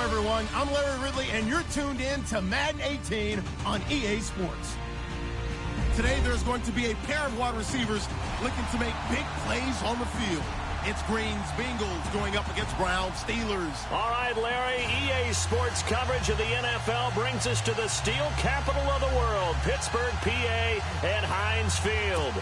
everyone. I'm Larry Ridley, and you're tuned in to Madden 18 on EA Sports. Today, there's going to be a pair of wide receivers looking to make big plays on the field. It's Greens, Bengals going up against Browns, Steelers. All right, Larry, EA Sports coverage of the NFL brings us to the steel capital of the world, Pittsburgh, PA, and Heinz Field.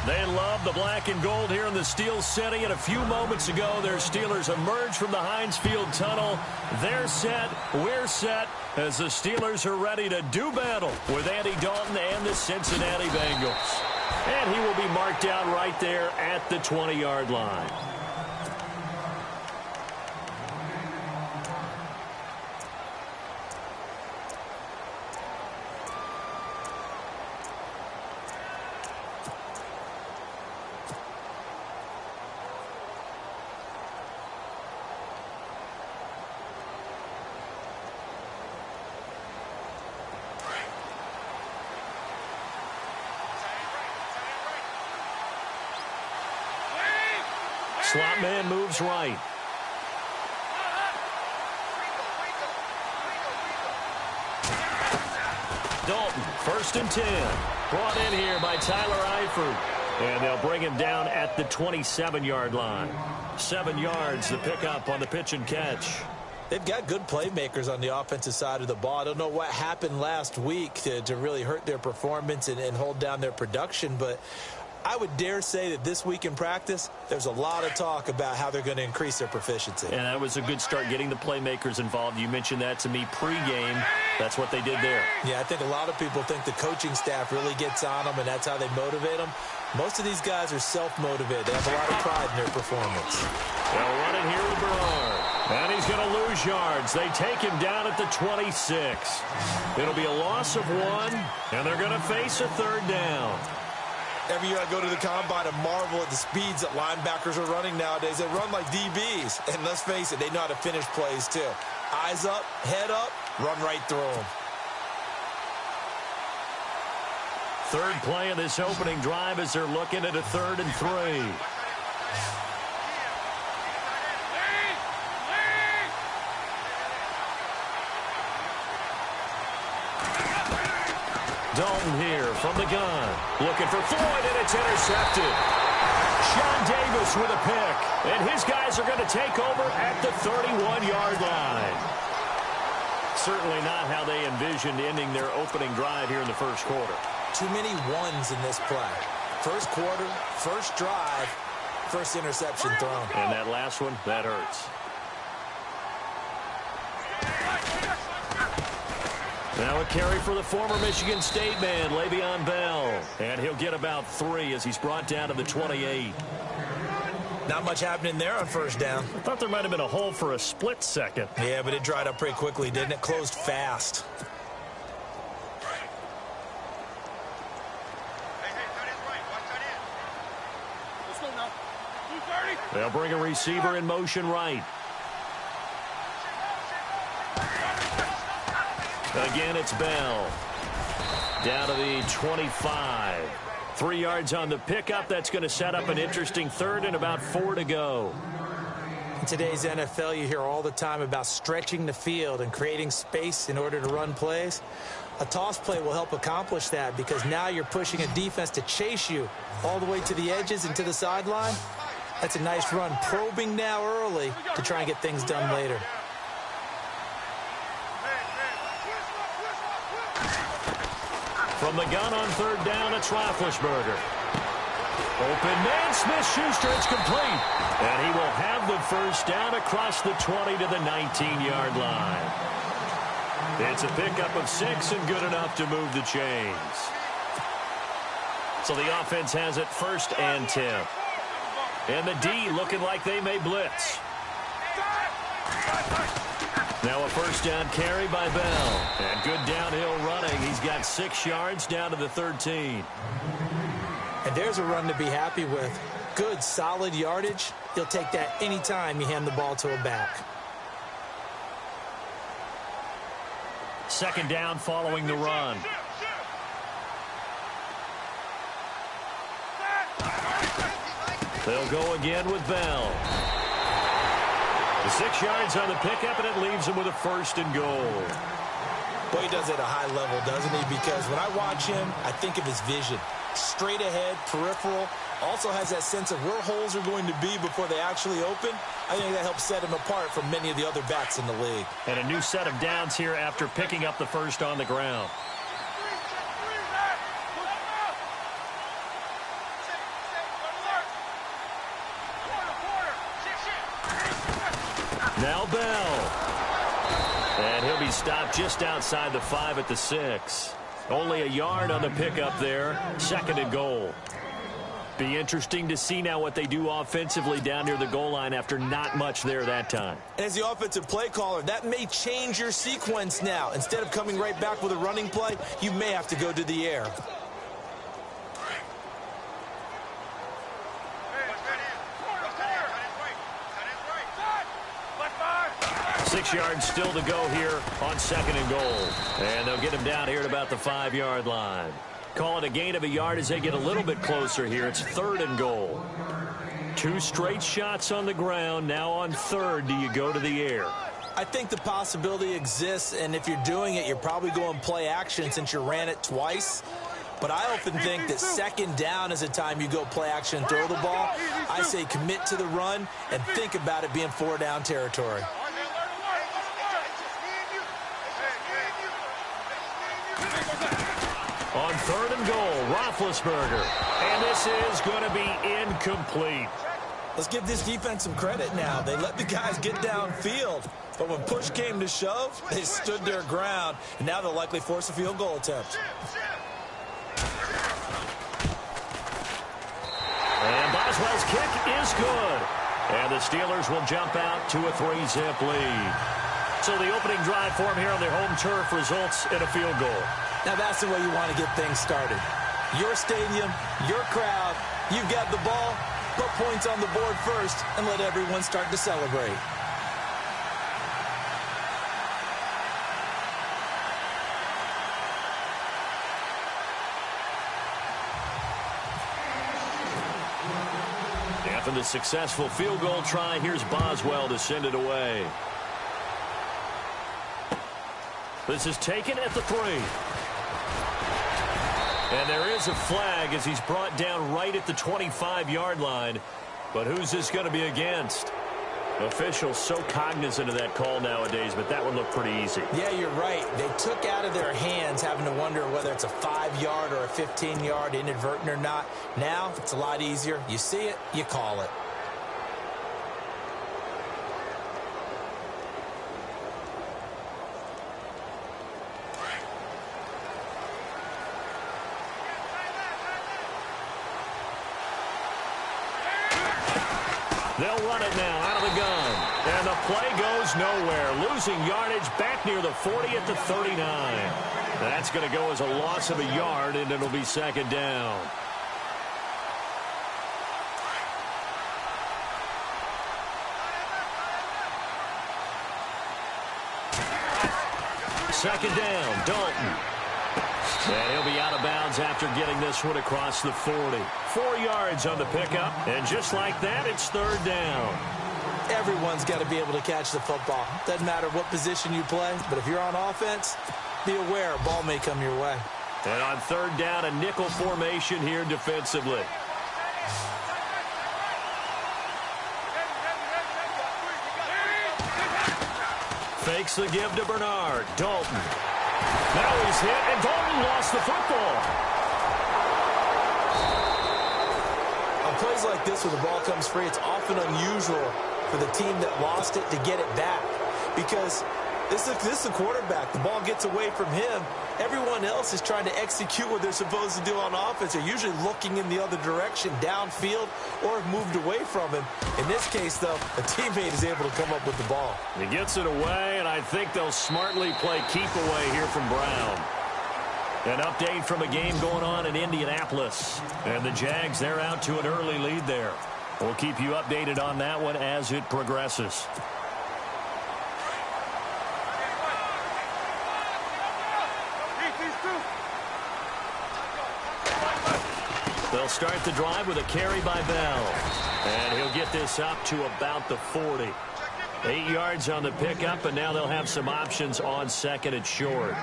They love the black and gold here in the Steel City, and a few moments ago, their Steelers emerged from the Heinz Field tunnel. They're set, we're set, as the Steelers are ready to do battle with Andy Dalton and the Cincinnati Bengals. And he will be marked down right there at the 20-yard line. Slot man moves right. Dalton, 1st and 10. Brought in here by Tyler Eifert. And they'll bring him down at the 27-yard line. 7 yards, the pickup on the pitch and catch. They've got good playmakers on the offensive side of the ball. I don't know what happened last week to really hurt their performance and hold down their production, but I would dare say that this week in practice, there's a lot of talk about how they're going to increase their proficiency. And that was a good start, getting the playmakers involved. You mentioned that to me pregame. That's what they did there. Yeah, I think a lot of people think the coaching staff really gets on them, and that's how they motivate them. Most of these guys are self-motivated. They have a lot of pride in their performance. They'll run it here with Bernard. And he's going to lose yards. They take him down at the 26. It'll be a loss of 1, and they're going to face a 3rd down. Every year I go to the combine and marvel at the speeds that linebackers are running nowadays. They run like DBs. And let's face it, they know how to finish plays too. Eyes up, head up, run right through them. 3rd play of this opening drive as they're looking at a 3rd and 3. Dalton here from the gun. Looking for Floyd, and it's intercepted. Sean Davis with a pick. And his guys are going to take over at the 31-yard line. Certainly not how they envisioned ending their opening drive here in the 1st quarter. Too many ones in this play. 1st quarter, 1st drive, 1st interception thrown. And that last one, that hurts. Now a carry for the former Michigan State man, Le'Veon Bell. And he'll get about 3 as he's brought down to the 28. Not much happening there on 1st down. I thought there might have been a hole for a split second. Yeah, but it dried up pretty quickly, didn't it? Closed fast. They'll bring a receiver in motion right. Again, it's Bell. Down to the 25. 3 yards on the pickup. That's going to set up an interesting 3rd and about 4 to go. In today's NFL, you hear all the time about stretching the field and creating space in order to run plays. A toss play will help accomplish that because now you're pushing a defense to chase you all the way to the edges and to the sideline. That's a nice run. Probing now early to try and get things done later. From the gun on 3rd down, it's Roethlisberger. Open man, Smith-Schuster, it's complete. And he will have the 1st down across the 20 to the 19-yard line. It's a pickup of 6 and good enough to move the chains. So the offense has it 1st and 10. And the D looking like they may blitz. Now a 1st down carry by Bell. And good downhill running. He's got 6 yards down to the 13. And there's a run to be happy with. Good, solid yardage. You'll take that anytime you hand the ball to a back. 2nd down following the run. They'll go again with Bell. The 6 yards on the pickup, and it leaves him with a 1st and goal. Boy, he does it at a high level, doesn't he? Because when I watch him, I think of his vision. Straight ahead, peripheral. Also has that sense of where holes are going to be before they actually open. I think that helps set him apart from many of the other backs in the league. And a new set of downs here after picking up the 1st on the ground. Now Bell. And he'll be stopped just outside the 5 at the 6. Only a yard on the pickup there. 2nd and goal. Be interesting to see now what they do offensively down near the goal line after not much there that time. And as the offensive play caller, that may change your sequence now. Instead of coming right back with a running play, you may have to go to the air. 6 yards still to go here on 2nd and goal. And they'll get him down here at about the 5-yard line. Call it a gain of a yard as they get a little bit closer here. It's 3rd and goal. 2 straight shots on the ground. Now on 3rd, do you go to the air? I think the possibility exists, and if you're doing it, you're probably going play action since you ran it twice. But I often think that 2nd down is a time you go play action and throw the ball. I say commit to the run and think about it being 4-down territory. On 3rd and goal, Roethlisberger. And this is going to be incomplete. Let's give this defense some credit now. They let the guys get downfield. But when push came to shove, they stood their ground. And now they'll likely force a field goal attempt. And Boswell's kick is good. And the Steelers will jump out to a 3-zip lead. So the opening drive for them here on their home turf results in a field goal. Now that's the way you want to get things started. Your stadium, your crowd, you've got the ball, put points on the board first, and let everyone start to celebrate. After the successful field goal try, here's Boswell to send it away. This is taken at the 3. And there is a flag as he's brought down right at the 25-yard line. But who's this going to be against? Officials so cognizant of that call nowadays, but that one looked pretty easy. Yeah, you're right. They took out of their hands having to wonder whether it's a 5-yard or a 15-yard inadvertent or not. Now, it's a lot easier. You see it, you call it. They'll run it now out of the gun. And the play goes nowhere. Losing yardage back near the 40 at the 39. That's going to go as a loss of a yard, and it'll be 2nd down. Second down, Dalton. And he'll be out of bounds after getting this one across the 40. 4 yards on the pickup, and just like that, it's 3rd down. Everyone's got to be able to catch the football. Doesn't matter what position you play, but if you're on offense, be aware a ball may come your way. And on 3rd down, a nickel formation here defensively. Fakes the give to Bernard. Dalton. Now he's hit, and Dalton lost the football. On plays like this where the ball comes free, it's often unusual for the team that lost it to get it back. Because this is the quarterback. The ball gets away from him. Everyone else is trying to execute what they're supposed to do on offense. They're usually looking in the other direction, downfield, or have moved away from him. In this case, though, a teammate is able to come up with the ball. He gets it away, and I think they'll smartly play keep away here from Brown. An update from a game going on in Indianapolis. And the Jags, they're out to an early lead there. We'll keep you updated on that one as it progresses. They'll start the drive with a carry by Bell. And he'll get this up to about the 40. 8 yards on the pickup, and now they'll have some options on second and short.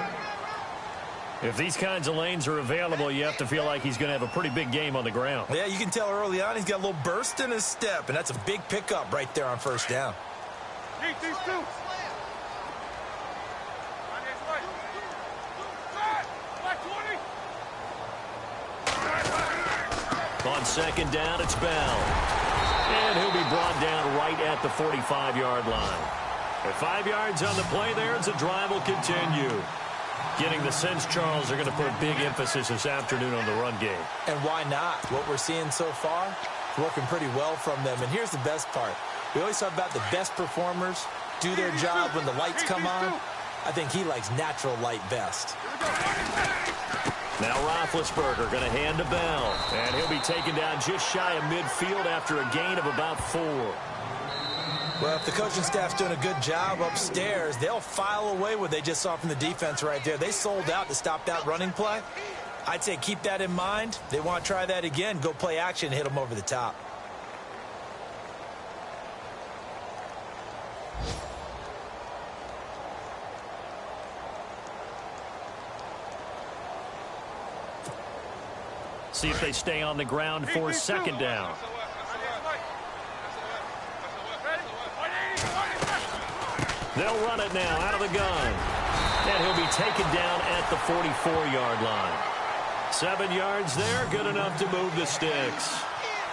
If these kinds of lanes are available, you have to feel like he's going to have a pretty big game on the ground. Yeah, you can tell early on he's got a little burst in his step, and that's a big pickup right there on first down. On second down, it's Bell. And he'll be brought down right at the 45-yard line. At 5 yards on the play there, as the drive will continue. Getting the sense, Charles, are going to put big emphasis this afternoon on the run game. And why not? What we're seeing so far, working pretty well from them. And here's the best part. We always talk about the best performers do their job when the lights come on. I think he likes natural light best. Now Roethlisberger going to hand to Bell. And he'll be taken down just shy of midfield after a gain of about 4. Well, if the coaching staff's doing a good job upstairs, they'll file away what they just saw from the defense right there. They sold out to stop that running play. I'd say keep that in mind. They want to try that again. Go play action and hit them over the top. See if they stay on the ground for second down. They'll run it now out of the gun. And he'll be taken down at the 44-yard line. 7 yards there, good enough to move the sticks.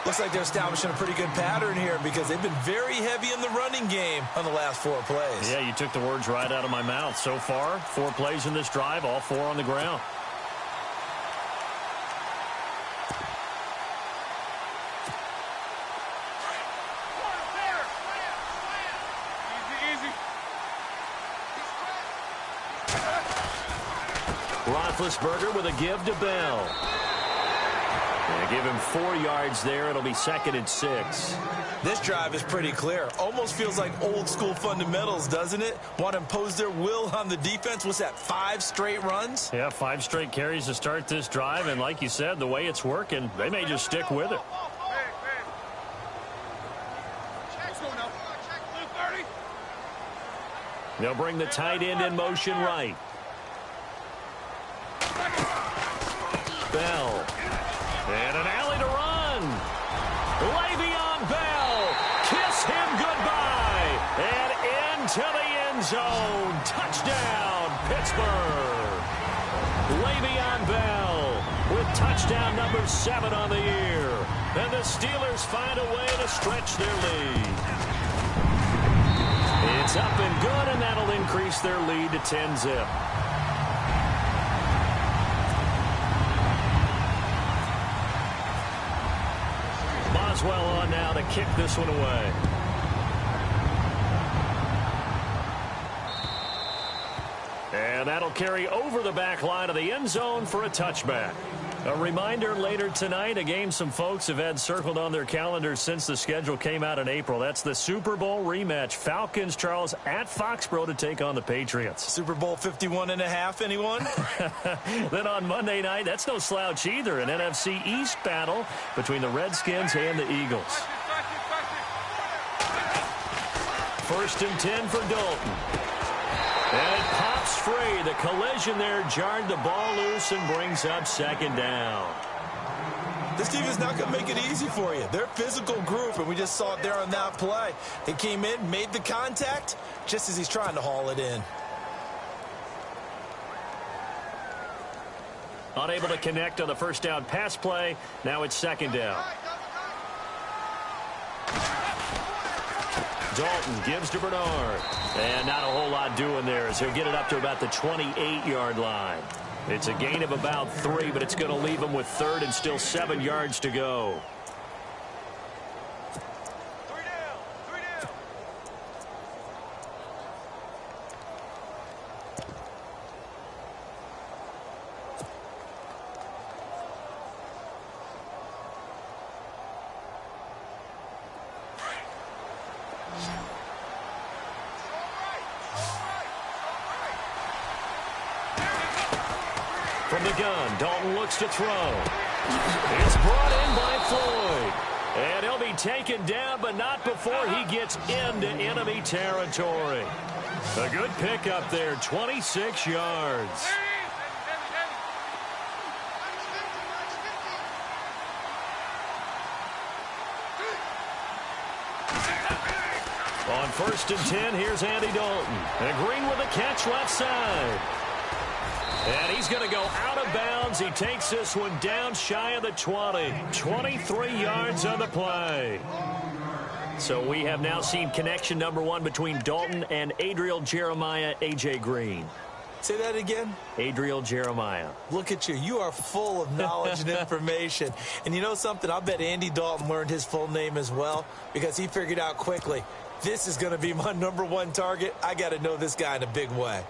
Looks like they're establishing a pretty good pattern here because they've been very heavy in the running game on the last 4 plays. Yeah, you took the words right out of my mouth. So far, 4 plays in this drive, all 4 on the ground. Roethlisberger with a give to Bell. And give him 4 yards there. It'll be second and 6. This drive is pretty clear. Almost feels like old school fundamentals, doesn't it? Want to impose their will on the defense. What's that, 5 straight runs? Yeah, 5 straight carries to start this drive. And like you said, the way it's working, they may just stick with it. They'll bring the tight end in motion right. Bell. And an alley to run. Le'Veon Bell. Kiss him goodbye. And into the end zone. Touchdown, Pittsburgh. Le'Veon Bell with touchdown number 7 on the year. And the Steelers find a way to stretch their lead. It's up and good, and that'll increase their lead to 10-zip. Boswell on now to kick this one away. And that'll carry over the back line of the end zone for a touchback. A reminder later tonight, a game some folks have had circled on their calendars since the schedule came out in April. That's the Super Bowl rematch. Falcons, Charles, at Foxborough to take on the Patriots. Super Bowl 51.5, anyone? Then on Monday night, that's no slouch either. An NFC East battle between the Redskins and the Eagles. 1st and 10 for Dalton. And it pops free. The collision there jarred the ball loose and brings up second down. This team is not going to make it easy for you. They're a physical group, and we just saw it there on that play. He came in, made the contact, just as he's trying to haul it in. Unable to connect on the first down pass play. Now it's second down. Dalton gives to Bernard. And not a whole lot doing there as he'll get it up to about the 28-yard line. It's a gain of about 3, but it's going to leave him with 3rd and still 7 yards to go. From the gun, Dalton looks to throw. It's brought in by Floyd. And he'll be taken down, but not before he gets into enemy territory. A good pickup there, 26 yards. On 1st and 10, here's Andy Dalton. And Green with a catch left side. And he's going to go out of bounds. He takes this one down shy of the 20. 23 yards on the play. So we have now seen connection number 1 between Dalton and Adriel Jeremiah, A.J. Green. Say that again? Adriel Jeremiah. Look at you. You are full of knowledge and information. And you know something? I bet Andy Dalton learned his full name as well because he figured out quickly, this is going to be my number 1 target. I got to know this guy in a big way.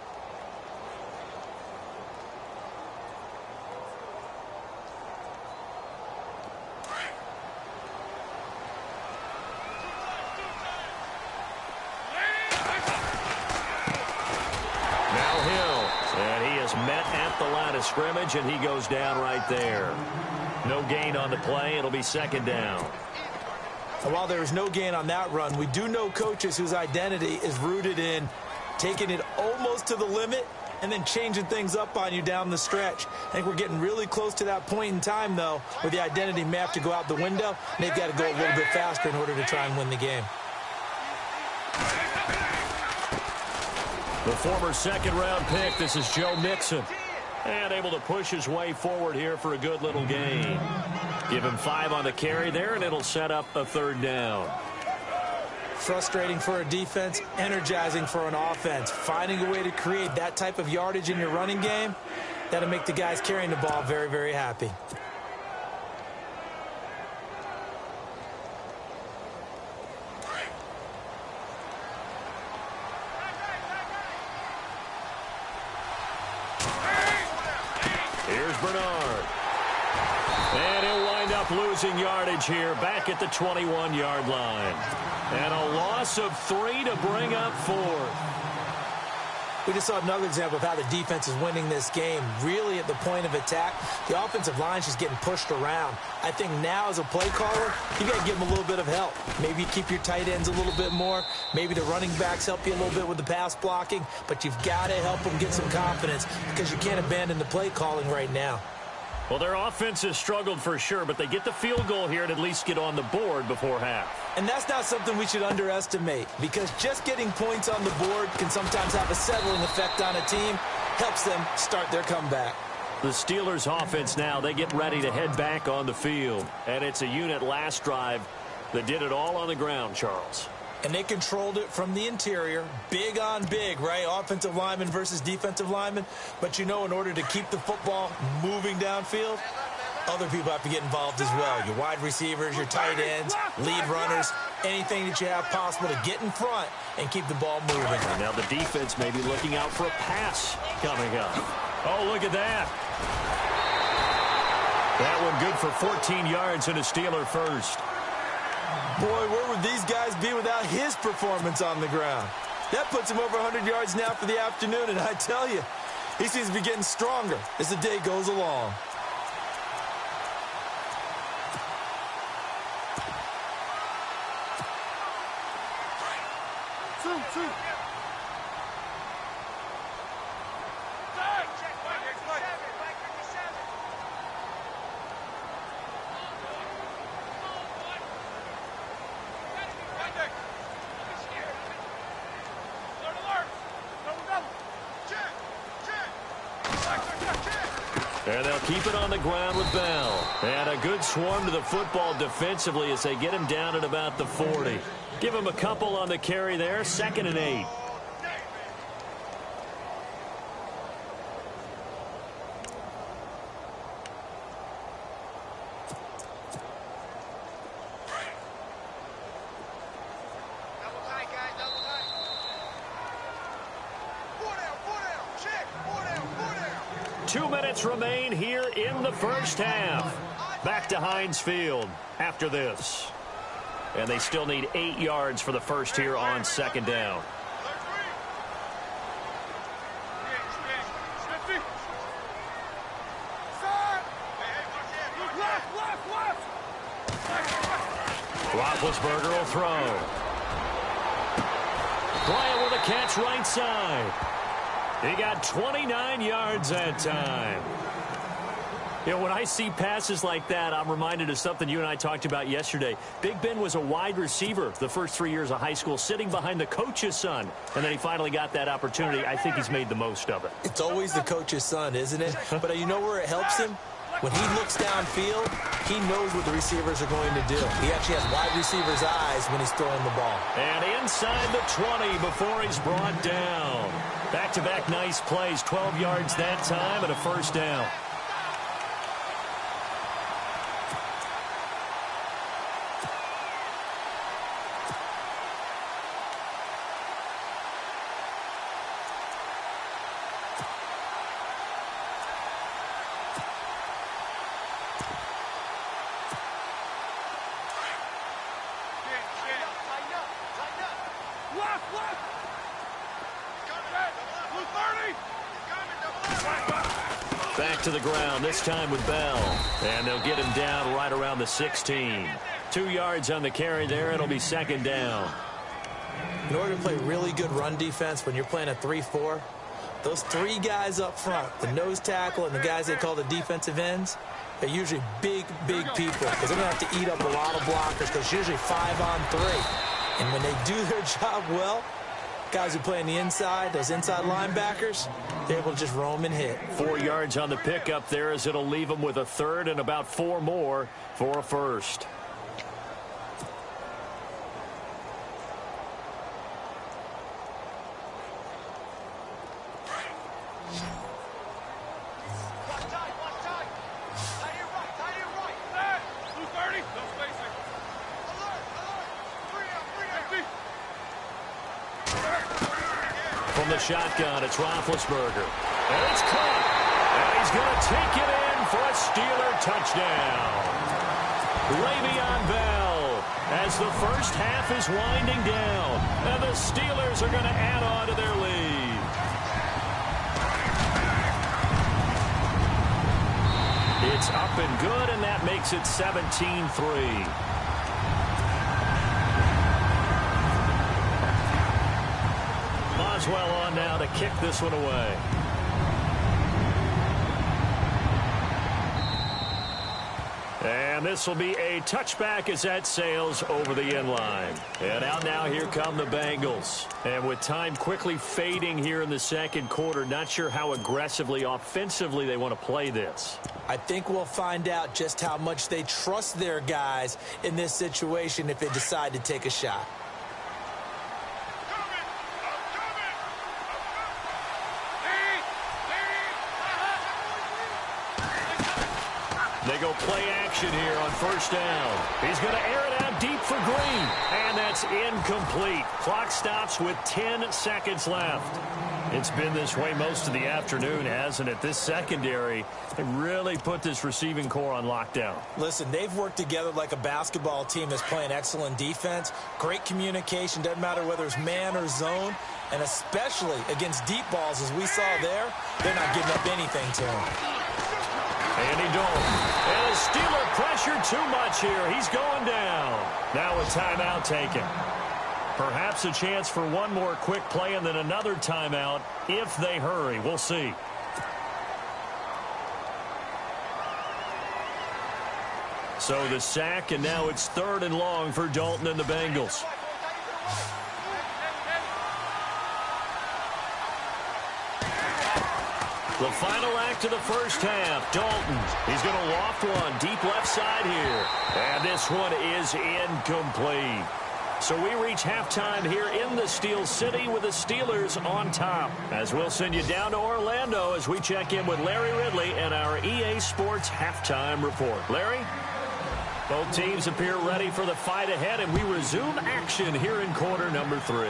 Met at the line of scrimmage, and he goes down right there. No gain on the play. It'll be 2nd down. And while there is no gain on that run, we do know coaches whose identity is rooted in taking it almost to the limit and then changing things up on you down the stretch. I think we're getting really close to that point in time, though, where the identity may have to go out the window, and they've got to go a little bit faster in order to try and win the game. The former 2nd-round pick, this is Joe Mixon. And able to push his way forward here for a good little gain. Give him 5 on the carry there, and it'll set up a 3rd down. Frustrating for a defense, energizing for an offense. Finding a way to create that type of yardage in your running game, that'll make the guys carrying the ball very, very happy. Bernard. And he'll wind up losing yardage here back at the 21-yard line. And a loss of 3 to bring up 4th. We just saw another example of how the defense is winning this game. Really at the point of attack, the offensive line is just getting pushed around. I think now as a play caller, you got to give them a little bit of help. Maybe you keep your tight ends a little bit more. Maybe the running backs help you a little bit with the pass blocking. But you've got to help them get some confidence because you can't abandon the play calling right now. Well, their offense has struggled for sure, but they get the field goal here and at least get on the board before half. And that's not something we should underestimate because just getting points on the board can sometimes have a settling effect on a team. Helps them start their comeback. The Steelers offense now, they get ready to head back on the field. And it's a unit last drive that did it all on the ground, Charles. And they controlled it from the interior, big on big, right? Offensive lineman versus defensive lineman. But, you know, in order to keep the football moving downfield, other people have to get involved as well. Your wide receivers, your tight ends, lead runners, anything that you have possible to get in front and keep the ball moving. And now the defense may be looking out for a pass coming up. Oh, look at that. That one good for 14 yards and a Steeler first. Boy, where would these guys be without his performance on the ground? That puts him over 100 yards now for the afternoon, and I tell you, he seems to be getting stronger as the day goes along. And they'll keep it on the ground with Bell. And a good swarm to the football defensively as they get him down at about the 40. Give him a couple on the carry there, 2nd and 8. Remain here in the first half. Back to Heinz Field after this. And they still need 8 yards for the first here on 2nd down. Roethlisberger will throw. Bryant with a catch right side. He got 29 yards that time. You know, when I see passes like that, I'm reminded of something you and I talked about yesterday. Big Ben was a wide receiver the first 3 years of high school, sitting behind the coach's son. And then he finally got that opportunity. I think he's made the most of it. It's always the coach's son, isn't it? But you know where it helps him? When he looks downfield, he knows what the receivers are going to do. He actually has wide receivers' eyes when he's throwing the ball. And inside the 20 before he's brought down. Back-to-back nice plays, 12 yards that time and a first down. Back to the ground, this time with Bell. And they'll get him down right around the 16. 2 yards on the carry there. It'll be second down. In order to play really good run defense when you're playing a 3-4, those three guys up front, the nose tackle and the guys they call the defensive ends, they're usually big people because they're going to have to eat up a lot of blockers because it's usually 5-on-3. And when they do their job well, guys who play on the inside, those inside linebackers, they're able to just roam and hit. 4 yards on the pickup there as it'll leave them with a third and about 4 more for a first. From the shotgun, it's Roethlisberger. And it's caught. And he's going to take it in for a Steeler touchdown. Le'Veon Bell as the first half is winding down. And the Steelers are going to add on to their lead. It's up and good, and that makes it 17-3. Well on now to kick this one away. And this will be a touchback as that sails over the end line. And out now, here come the Bengals. And with time quickly fading here in the second quarter, not sure how aggressively, offensively they want to play this. I think we'll find out just how much they trust their guys in this situation if they decide to take a shot. They go play action here on first down. He's going to air it out deep for Green. And that's incomplete. Clock stops with 10 seconds left. It's been this way most of the afternoon, hasn't it? This secondary, they really put this receiving core on lockdown. Listen, they've worked together like a basketball team that's playing excellent defense. Great communication. Doesn't matter whether it's man or zone. And especially against deep balls, as we saw there, they're not giving up anything to them. Andy Dalton. And the Steeler pressure too much here. He's going down. Now a timeout taken. Perhaps a chance for one more quick play and then another timeout if they hurry. We'll see. So the sack, and now it's 3rd and long for Dalton and the Bengals. The final act of the first half. Dalton, he's going to loft one deep left side here. And this one is incomplete. So we reach halftime here in the Steel City with the Steelers on top. As we'll send you down to Orlando as we check in with Larry Ridley and our EA Sports halftime report. Larry? Both teams appear ready for the fight ahead, and we resume action here in quarter number 3.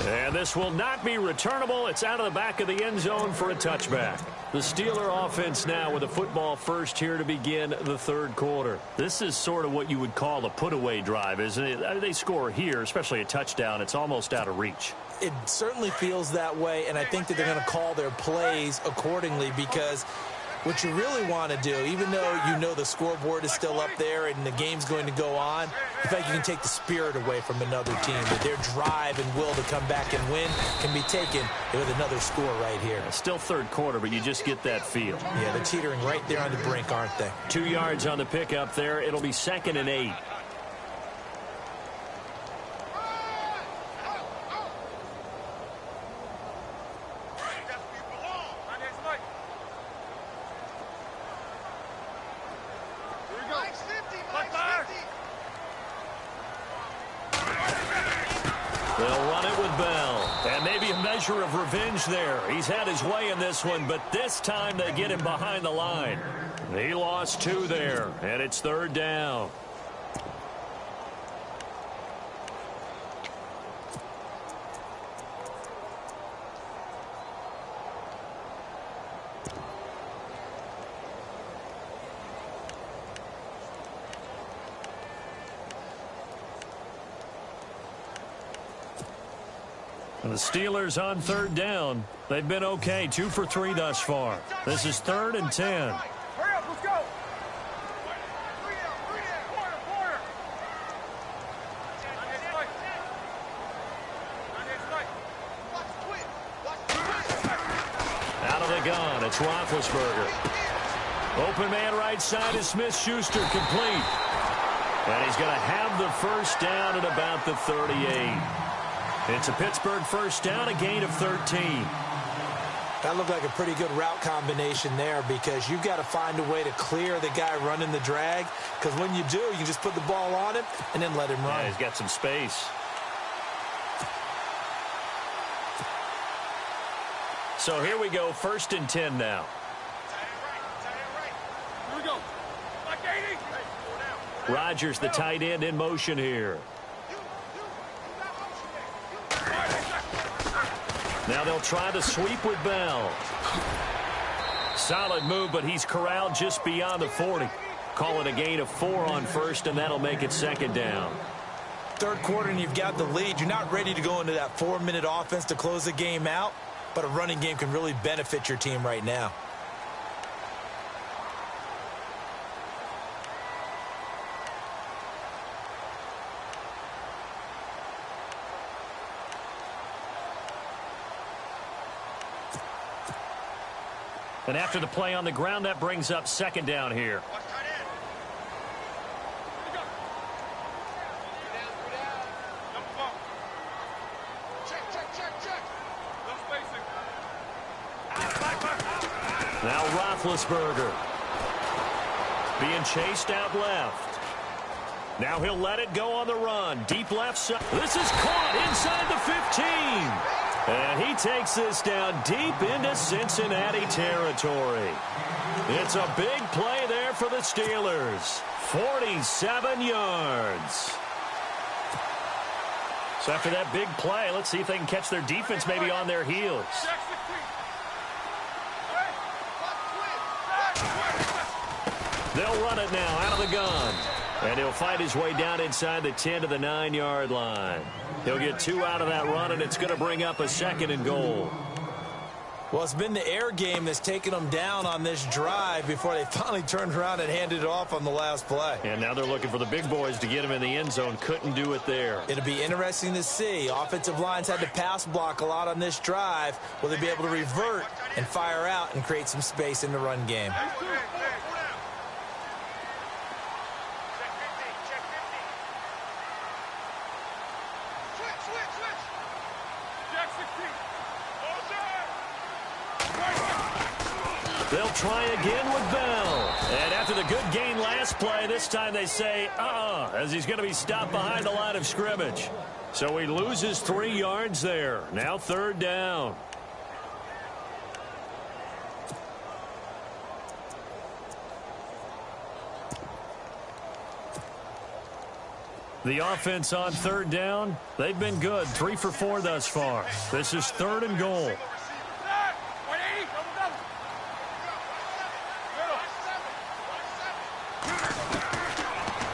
And this will not be returnable. It's out of the back of the end zone for a touchback. The Steeler offense now with a football first here to begin the third quarter. This is sort of what you would call a put-away drive, isn't it? I mean, they score here, especially a touchdown. It's almost out of reach. It certainly feels that way, and I think that they're going to call their plays accordingly because What you really want to do, even though you know the scoreboard is still up there and the game's going to go on, in fact, you can take the spirit away from another team. That their drive and will to come back and win can be taken with another score right here. Still third quarter, but you just get that feel. Yeah, they're teetering right there on the brink, aren't they? 2 yards on the pickup there. It'll be 2nd and 8. They'll run it with Bell. And maybe a measure of revenge there. He's had his way in this one, but this time they get him behind the line. He lost 2 there, and it's 3rd down. And the Steelers on 3rd down. They've been okay, 2 for 3 thus far. This is 3rd and 10. Hurry up, let's go. Out of the gun, it's Roethlisberger. Open man right side is Smith-Schuster, complete. And he's going to have the first down at about the 38. It's a Pittsburgh first down, a gain of 13. That looked like a pretty good route combination there because you've got to find a way to clear the guy running the drag, because when you do, you can just put the ball on him and then let him run. Yeah, he's got some space. So here we go, 1st and 10 now. Here we go. Rodgers, the tight end, in motion here. Now they'll try to sweep with Bell. Solid move, but he's corralled just beyond the 40. Call it a gain of 4 on 1st, and that'll make it 2nd down. 3rd quarter, and you've got the lead. You're not ready to go into that 4-minute offense to close the game out, but a running game can really benefit your team right now. And after the play on the ground, that brings up 2nd down here. Now Roethlisberger being chased out left. Now he'll let it go on the run. Deep left side. This is caught inside the 15. And he takes this down deep into Cincinnati territory. It's a big play there for the Steelers. 47 yards. So after that big play, let's see if they can catch their defense maybe on their heels. They'll run it now out of the gun. And he'll fight his way down inside the 10 to the 9-yard line. He'll get 2 out of that run, and it's going to bring up a 2nd and goal. Well, it's been the air game that's taken them down on this drive before they finally turned around and handed it off on the last play. And now they're looking for the big boys to get him in the end zone. Couldn't do it there. It'll be interesting to see. Offensive lines had to pass block a lot on this drive. Will they be able to revert and fire out and create some space in the run game? They'll try again with Bell. And after the good gain last play, this time they say, as he's going to be stopped behind the line of scrimmage. So he loses 3 yards there. Now 3rd down. The offense on 3rd down, they've been good. 3 for 4 thus far. This is 3rd and goal.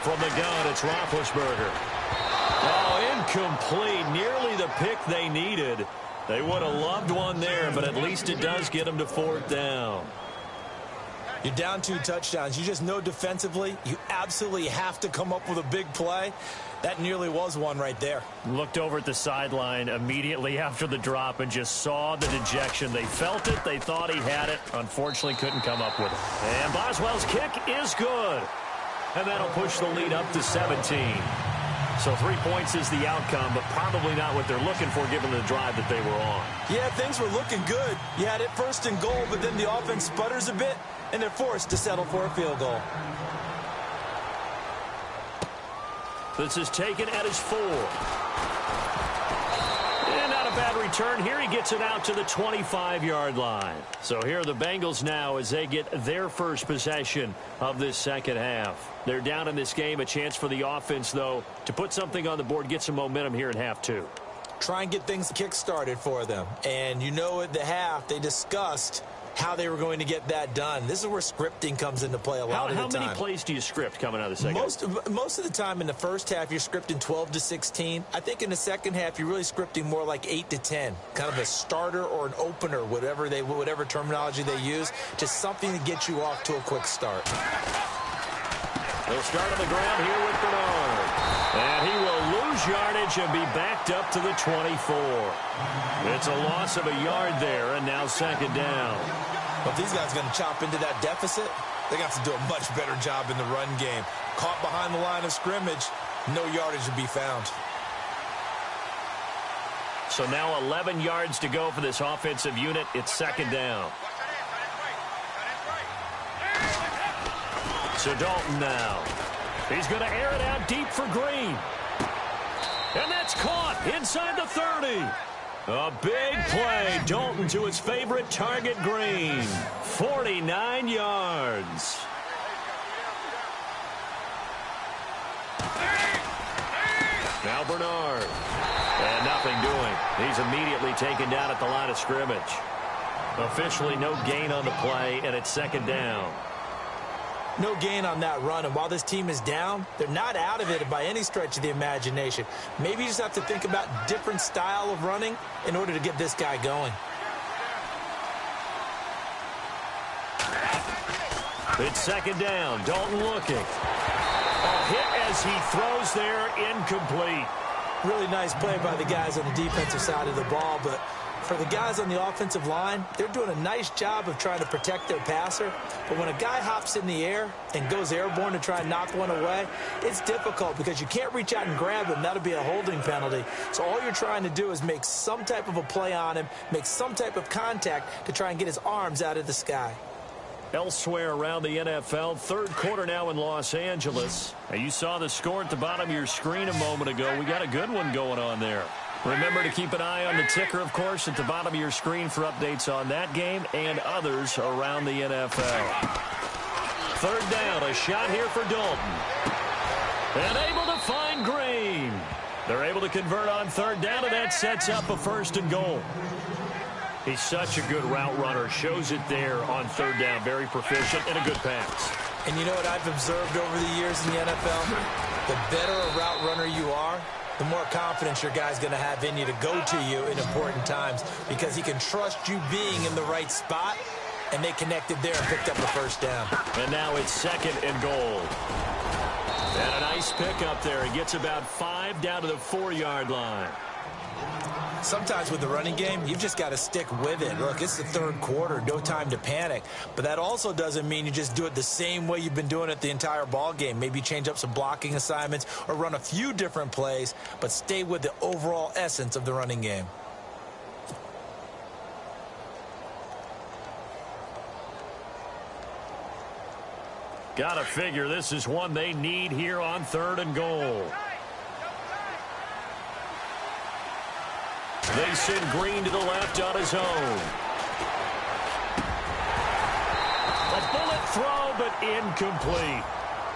From the gun, it's Roethlisberger. Oh, incomplete. Nearly the pick they needed. They would have loved one there, but at least it does get them to 4th down. You're down 2 touchdowns. You just know defensively you absolutely have to come up with a big play. That nearly was one right there. Looked over at the sideline immediately after the drop and just saw the dejection. They felt it. They thought he had it. Unfortunately, couldn't come up with it. And Boswell's kick is good. And that'll push the lead up to 17. So 3 points is the outcome, but probably not what they're looking for given the drive that they were on. Yeah, things were looking good. You had it first and goal, but then the offense sputters a bit, and they're forced to settle for a field goal. This is taken at his 4. And not a bad return. Here he gets it out to the 25-yard line. So here are the Bengals now as they get their first possession of this second half. They're down in this game. A chance for the offense, though, to put something on the board, get some momentum here in half 2. Try and get things kick-started for them. And you know at the half they discussed how they were going to get that done. This is where scripting comes into play a lot of the time. How many plays do you script coming out of the second half? Most of the time in the first half, you're scripting 12 to 16. I think in the second half, you're really scripting more like 8 to 10. Kind of a starter or an opener, whatever terminology they use. Just something to get you off to a quick start. They'll start on the ground here with Bernard. And he will lose yardage and be backed up to the 24. It's a loss of a yard there, and now second down. Well, if these guys are going to chop into that deficit, they're going to have to do a much better job in the run game. Caught behind the line of scrimmage, no yardage to be found. So now 11 yards to go for this offensive unit. It's second down. So Dalton now. He's going to air it out deep for Green. And that's caught inside the 30. A big play. Dalton to his favorite target, Green. 49 yards. Now Bernard. And nothing doing. He's immediately taken down at the line of scrimmage. Officially no gain on the play, and it's second down. No gain on that run, and while this team is down, they're not out of it by any stretch of the imagination. Maybe you just have to think about different style of running in order to get this guy going. It's second down. Dalton looking. A hit as he throws there, incomplete. Really nice play by the guys on the defensive side of the ball, but for the guys on the offensive line, they're doing a nice job of trying to protect their passer. But when a guy hops in the air and goes airborne to try and knock one away, it's difficult because you can't reach out and grab him. That'll be a holding penalty. So all you're trying to do is make some type of a play on him, make some type of contact to try and get his arms out of the sky. Elsewhere around the NFL, third quarter now in Los Angeles. And you saw the score at the bottom of your screen a moment ago. We got a good one going on there. Remember to keep an eye on the ticker, of course, at the bottom of your screen for updates on that game and others around the NFL. Third down, a shot here for Dalton. And able to find Green. They're able to convert on third down, and that sets up a first and goal. He's such a good route runner. Shows it there on third down. Very proficient and a good pass. And you know what I've observed over the years in the NFL? The better a route runner you are, the more confidence your guy's going to have in you to go to you in important times because he can trust you being in the right spot, and they connected there and picked up the first down. And now it's second and goal. And a nice pickup there. He gets about 5 down to the 4-yard line. Sometimes with the running game, you've just got to stick with it. Look, it's the third quarter, no time to panic. But that also doesn't mean you just do it the same way you've been doing it the entire ball game. Maybe change up some blocking assignments or run a few different plays, but stay with the overall essence of the running game. Gotta figure this is one they need here on third and goal. They send Green to the left on his own. A bullet throw, but incomplete.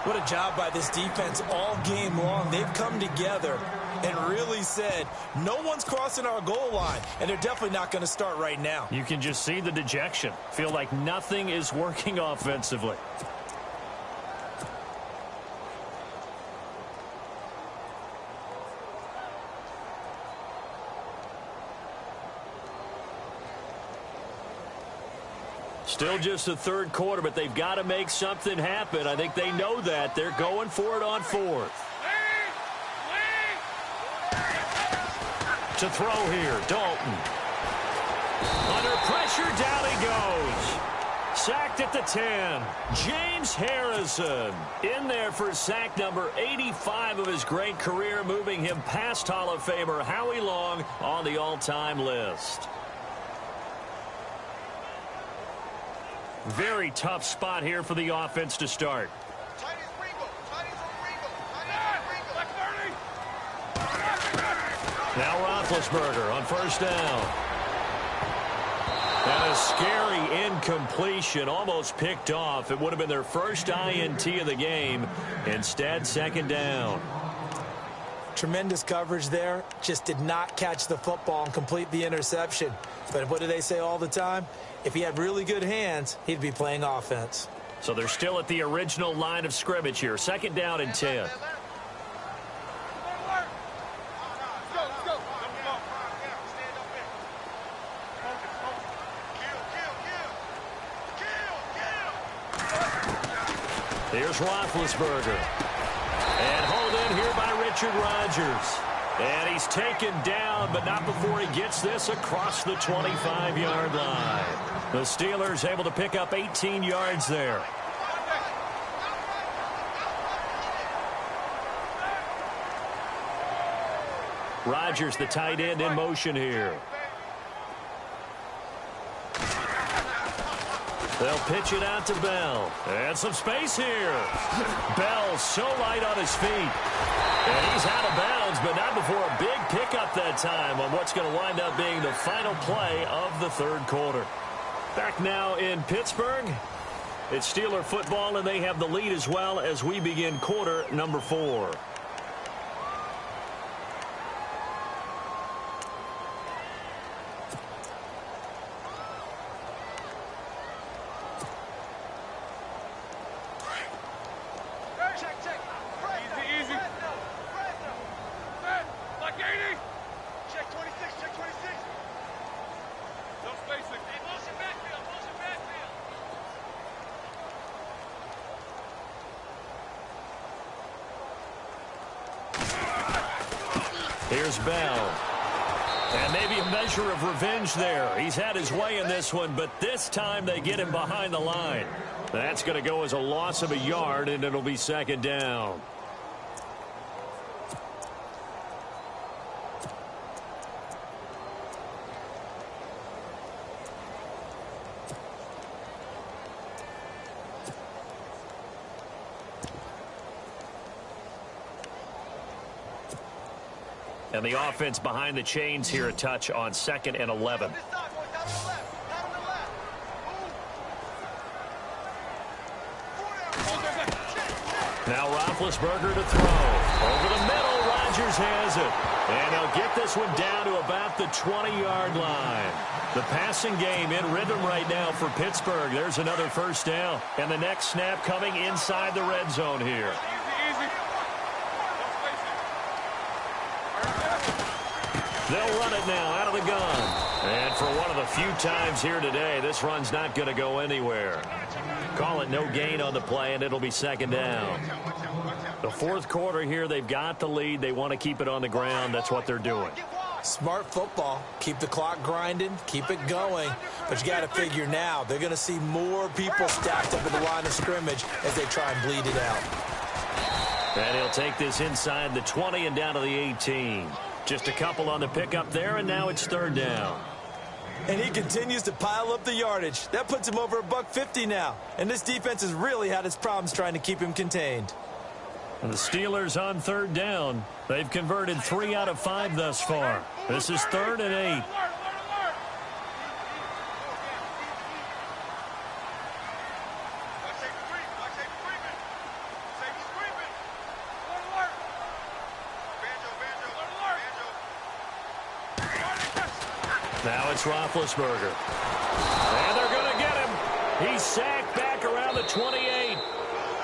What a job by this defense all game long. They've come together and really said, no one's crossing our goal line, and they're definitely not going to start right now. You can just see the dejection. Feel like nothing is working offensively. Still just the third quarter, but they've got to make something happen. I think they know that. They're going for it on fourth. To throw here, Dalton. Under pressure, down he goes. Sacked at the 10. James Harrison in there for sack number 85 of his great career, moving him past Hall of Famer Howie Long on the all-time list. Very tough spot here for the offense to start. Now Roethlisberger on first down. And a scary incompletion, almost picked off. It would have been their first INT of the game. Instead, second down. Tremendous coverage there. Just did not catch the football and complete the interception. But what do they say all the time? If he had really good hands, he'd be playing offense. So they're still at the original line of scrimmage here. Second down and 10. Here's Roethlisberger. And hauled in here by Richard Rodgers. And he's taken down, but not before he gets this across the 25-yard line. The Steelers able to pick up 18 yards there. Rodgers, the tight end, in motion here. They'll pitch it out to Bell. And some space here. Bell so light on his feet. And he's out of bounds, but not before a big pickup that time on what's going to wind up being the final play of the third quarter. Back now in Pittsburgh. It's Steeler football, and they have the lead as well as we begin quarter number 4. Here's Bell. And maybe a measure of revenge there. He's had his way in this one, but this time they get him behind the line. That's going to go as a loss of a yard, and it'll be second down. And the offense behind the chains here, a touch on 2nd and 11. Now Roethlisberger to throw. Over the middle, Rodgers has it. And he'll get this one down to about the 20-yard line. The passing game in rhythm right now for Pittsburgh. There's another first down. And the next snap coming inside the red zone here. They'll run it now out of the gun. And for one of the few times here today, this run's not going to go anywhere. Call it no gain on the play, and it'll be second down. The fourth quarter here, they've got the lead. They want to keep it on the ground. That's what they're doing. Smart football. Keep the clock grinding. Keep it going. But you got to figure now, they're going to see more people stacked up at the line of scrimmage as they try and bleed it out. And he'll take this inside the 20 and down to the 18. Just a couple on the pickup there, and now it's third down. And he continues to pile up the yardage. That puts him over $150 now. And this defense has really had its problems trying to keep him contained. And the Steelers on third down. They've converted 3 out of 5 thus far. This is 3rd and 8. Now it's Roethlisberger. And they're going to get him. He's sacked back around the 28.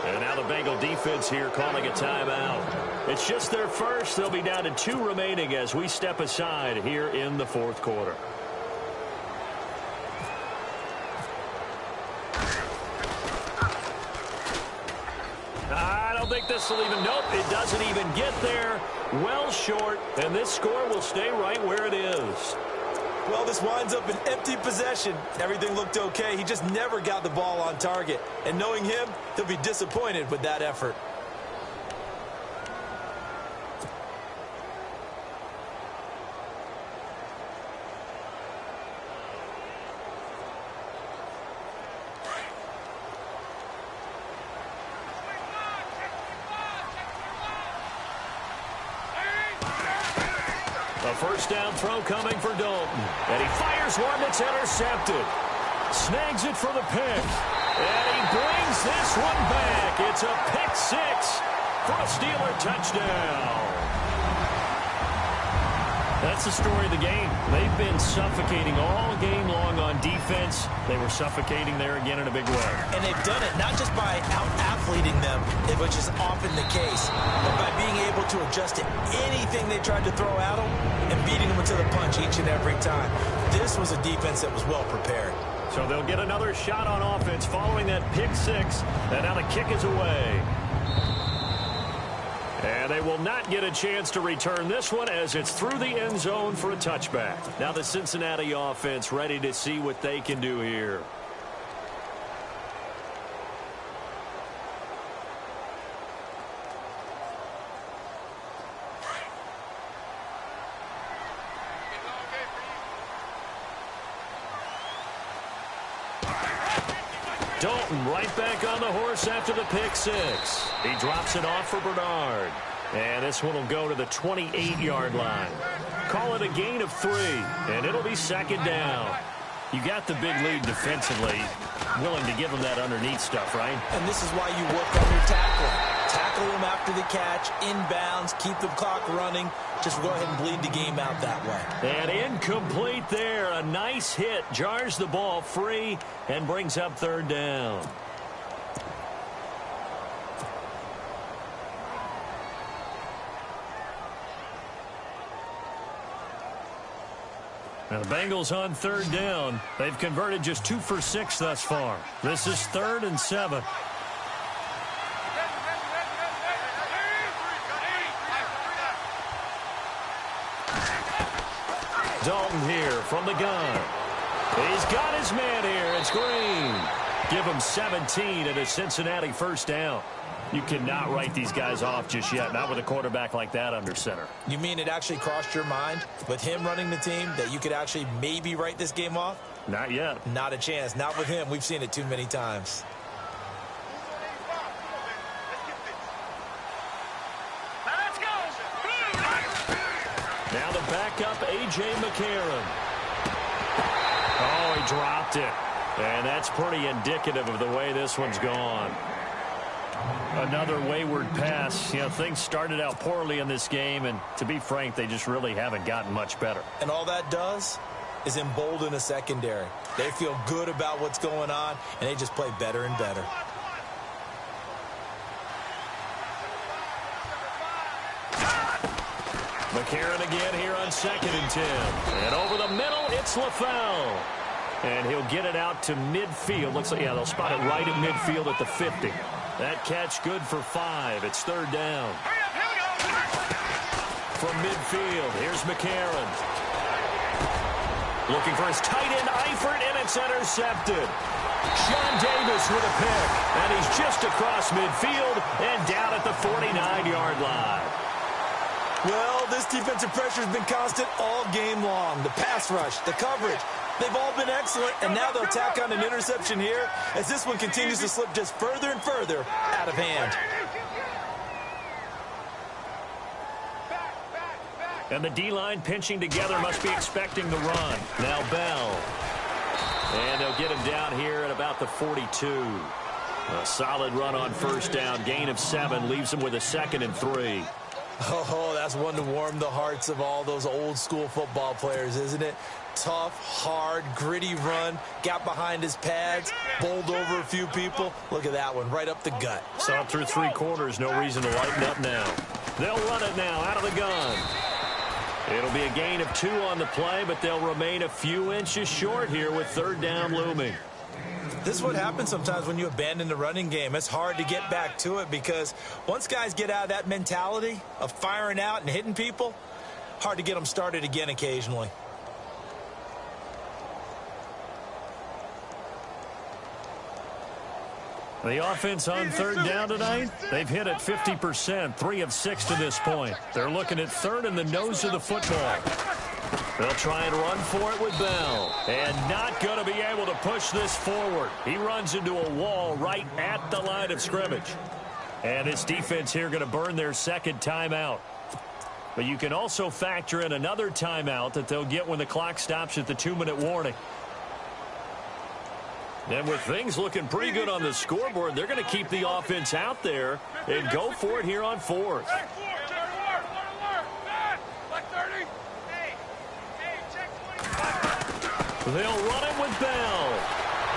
And now the Bengal defense here calling a timeout. It's just their first. They'll be down to 2 remaining as we step aside here in the fourth quarter. I don't think this will even, nope, it doesn't even get there. Well short, and this score will stay right where it is. Well, this winds up an empty possession. Everything looked okay. He just never got the ball on target. And knowing him, he'll be disappointed with that effort. A first down throw coming for Dalton. And he fires one that's intercepted. Snags it for the pick. And he brings this one back. It's a pick six for a Steeler touchdown. That's the story of the game. They've been suffocating all game long on defense. They were suffocating there again in a big way. And they've done it not just by out-athleting them, which is often the case, but by being able to adjust to anything they tried to throw at them and beating them to the punch each and every time. This was a defense that was well prepared. So they'll get another shot on offense following that pick six. And now the kick is away. And they will not get a chance to return this one as it's through the end zone for a touchback. Now the Cincinnati offense ready to see what they can do here. Dalton right back on the horse after the pick six. He drops it off for Bernard. And this one will go to the 28-yard line. Call it a gain of 3, and it'll be second down. You got the big lead defensively. Willing to give them that underneath stuff, right? And this is why you work on your tackling. Tackle them after the catch, inbounds, keep the clock running. Just go ahead and bleed the game out that way. And incomplete there. A nice hit. Jars the ball free and brings up third down. Now the Bengals on third down. They've converted just 2 for 6 thus far. This is 3rd and 7. Dalton here from the gun. He's got his man here. It's Green. Give him 17 and a Cincinnati first down. You cannot write these guys off just yet, not with a quarterback like that under center. You mean it actually crossed your mind with him running the team that you could actually maybe write this game off? Not yet. Not a chance. Not with him. We've seen it too many times. Now the backup, A.J. McCarron. Oh, he dropped it. And that's pretty indicative of the way this one's gone. Another wayward pass. You know, things started out poorly in this game, and to be frank, they just really haven't gotten much better. And all that does is embolden a secondary. They feel good about what's going on, and they just play better and better. McCarron again here on 2nd and 10. And over the middle, it's LaFell. And he'll get it out to midfield. Looks like, yeah, they'll spot it right at midfield at the 50. That catch good for 5. It's third down. From midfield, here's McCarron. Looking for his tight end, Eifert, and it's intercepted. Sean Davis with a pick. And he's just across midfield and down at the 49-yard line. Well, this defensive pressure has been constant all game long. The pass rush, the coverage, they've all been excellent, and now they'll tack on an interception here as this one continues to slip just further and further out of hand. And the D-line pinching together, must be expecting the run. Now Bell. And they'll get him down here at about the 42. A solid run on first down. Gain of 7 leaves him with a 2nd and 3. Oh, that's one to warm the hearts of all those old-school football players, isn't it? Tough, hard, gritty run, got behind his pads, bowled over a few people. Look at that one, right up the gut. Saw it through 3 quarters, no reason to lighten up now. They'll run it now out of the gun. It'll be a gain of 2 on the play, but they'll remain a few inches short here with third down looming. This is what happens sometimes when you abandon the running game. It's hard to get back to it because once guys get out of that mentality of firing out and hitting people, hard to get them started again occasionally. The offense on third down tonight, they've hit it 50%, 3 of 6 to this point. They're looking at third in the nose of the football. They'll try and run for it with Bell. And not going to be able to push this forward. He runs into a wall right at the line of scrimmage. And this defense here going to burn their second timeout. But you can also factor in another timeout that they'll get when the clock stops at the 2-minute warning. And with things looking pretty good on the scoreboard, they're going to keep the offense out there and go for it here on fourth. They'll run it with Bell.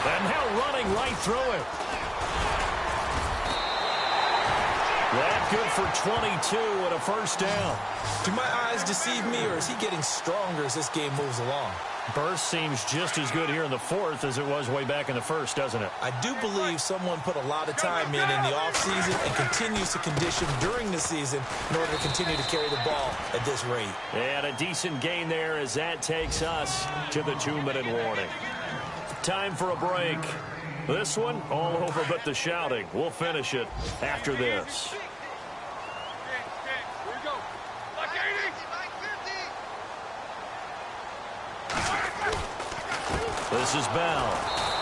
And now running right through it. That good for 22 and a first down. Do my eyes deceive me, or is he getting stronger as this game moves along? Burst seems just as good here in the fourth as it was way back in the first, doesn't it? I do believe someone put a lot of time in the offseason and continues to condition during the season in order to continue to carry the ball at this rate. And a decent gain there as that takes us to the 2-minute warning. Time for a break. This one all over but the shouting. We'll finish it after this. This is Bell.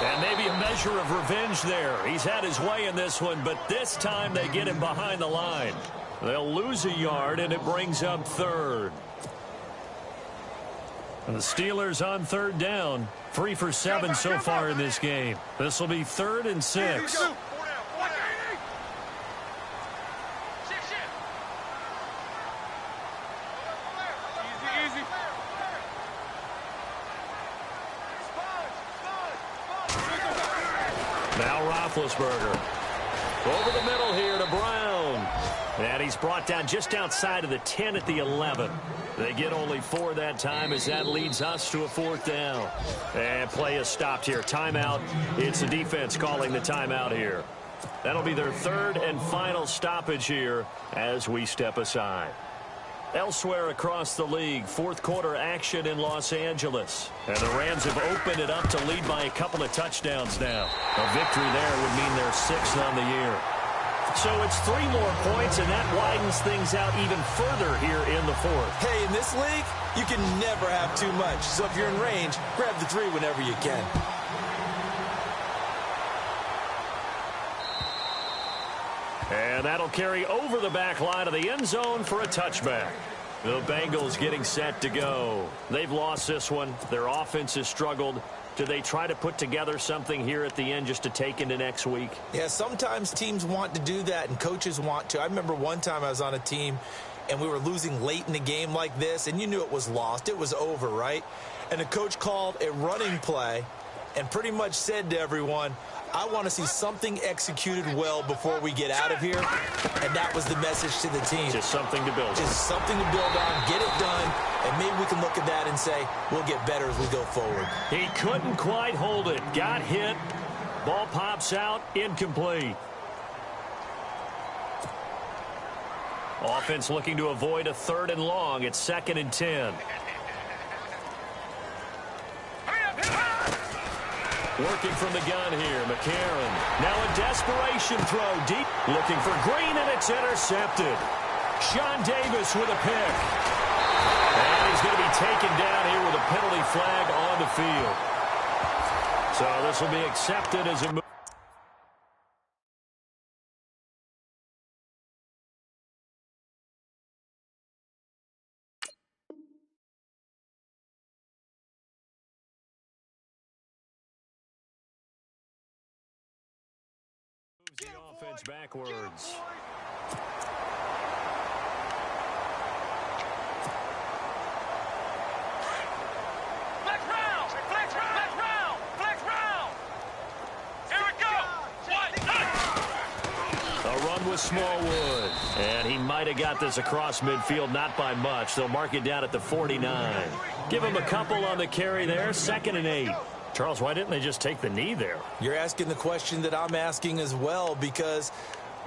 And maybe a measure of revenge there. He's had his way in this one, but this time they get him behind the line. They'll lose a yard, and it brings up third. And the Steelers on third down. 3 for 7 so far in this game. This will be 3rd and 6. Now Roethlisberger. Over the middle here to Brown. And he's brought down just outside of the 10 at the 11. They get only 4 that time as that leads us to a 4th down. And play is stopped here. Timeout. It's the defense calling the timeout here. That'll be their 3rd and final stoppage here as we step aside. Elsewhere across the league, 4th quarter action in Los Angeles. And the Rams have opened it up to lead by a couple of touchdowns now. A victory there would mean they're 6th on the year. So it's 3 more points, and that widens things out even further here in the 4th. Hey, in this league, you can never have too much. So if you're in range, grab the 3 whenever you can. And that'll carry over the back line of the end zone for a touchback. The Bengals getting set to go. They've lost this one. Their offense has struggled. Do they try to put together something here at the end just to take into next week? Yeah, sometimes teams want to do that and coaches want to. I remember one time I was on a team and we were losing late in the game like this, and you knew it was lost. It was over, right? And the coach called a running play and pretty much said to everyone, I want to see something executed well before we get out of here. And that was the message to the team. Just something to build on. Just something to build on, get it done, and maybe we can look at that and say, we'll get better as we go forward. He couldn't quite hold it. Got hit. Ball pops out. Incomplete. Offense looking to avoid a 3rd and long. It's 2nd and 10. Working from the gun here, McCarron. Now a desperation throw deep. Looking for Green, and it's intercepted. Sean Davis with a pick. And he's going to be taken down here with a penalty flag on the field. So this will be accepted as a move. The offense backwards. Flex round! Flex round! Flex round! Flex round! Here we go! A run with Smallwood. And he might have got this across midfield, not by much. They'll mark it down at the 49. Give him a couple on the carry there. 2nd and 8. Charles, why didn't they just take the knee there? You're asking the question that I'm asking as well, because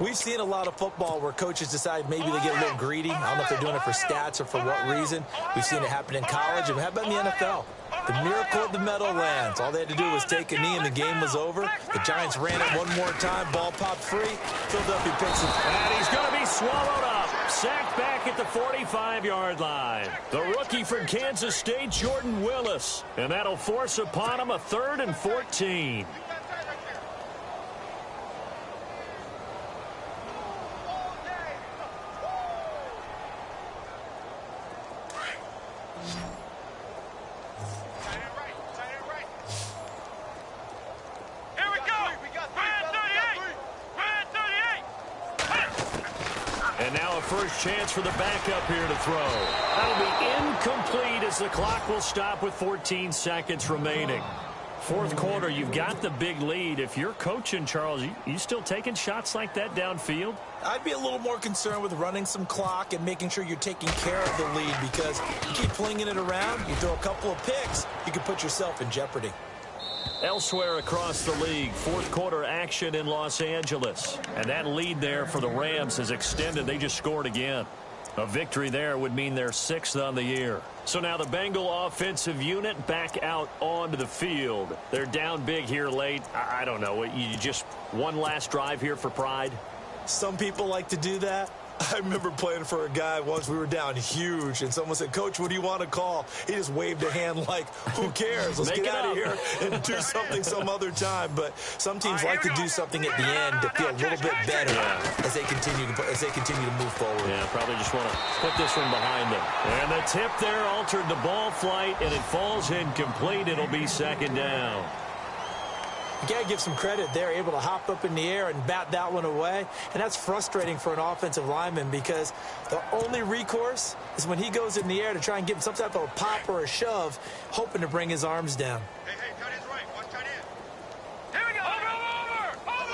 we've seen a lot of football where coaches decide maybe they get a little greedy. I don't know if they're doing it for stats or for what reason. We've seen it happen in college. And how about in the NFL? The miracle of the Meadowlands. All they had to do was take a knee and the game was over. The Giants ran it one more time. Ball popped free. Philadelphia picks it. And he's going to be swallowed up. Sacked back at the 45-yard line. The rookie from Kansas State, Jordan Willis. And that'll force upon him a 3rd and 14. And now a first chance for the backup here to throw. That'll be incomplete as the clock will stop with 14 seconds remaining. Fourth quarter, you've got the big lead. If you're coaching, Charles, you still taking shots like that downfield? I'd be a little more concerned with running some clock and making sure you're taking care of the lead, because you keep flinging it around, you throw a couple of picks, you can put yourself in jeopardy. Elsewhere across the league, fourth quarter action in Los Angeles. And that lead there for the Rams is extended. They just scored again. A victory there would mean they're 6th on the year. So now the Bengal offensive unit back out onto the field. They're down big here late. I don't know. You just one last drive here for pride? Some people like to do that. I remember playing for a guy once. We were down huge, and someone said, "Coach, what do you want to call?" He just waved a hand like, who cares? Let's get out of here and do something some other time. But some teams like to do something at the end to feel a little bit better as they continue to move forward. Yeah, probably just want to put this one behind them. And the tip there altered the ball flight, and it falls incomplete. It'll be 2nd down. You got to give some credit there, able to hop up in the air and bat that one away. And that's frustrating for an offensive lineman, because the only recourse is when he goes in the air to try and get some type of a pop or a shove, hoping to bring his arms down. Hey, tight end's right. One tight end. Here we go. Over.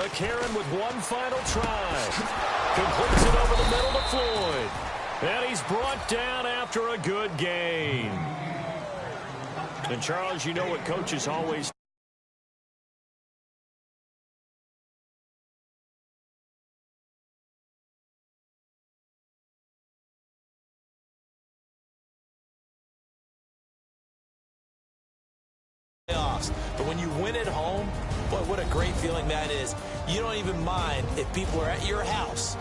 McCarron with one final try. Completes it over the middle to Floyd. And he's brought down after a good gain. And, Charles, you know what coaches always playoffs. But when you win at home, boy, what a great feeling that is. You don't even mind if people are at your house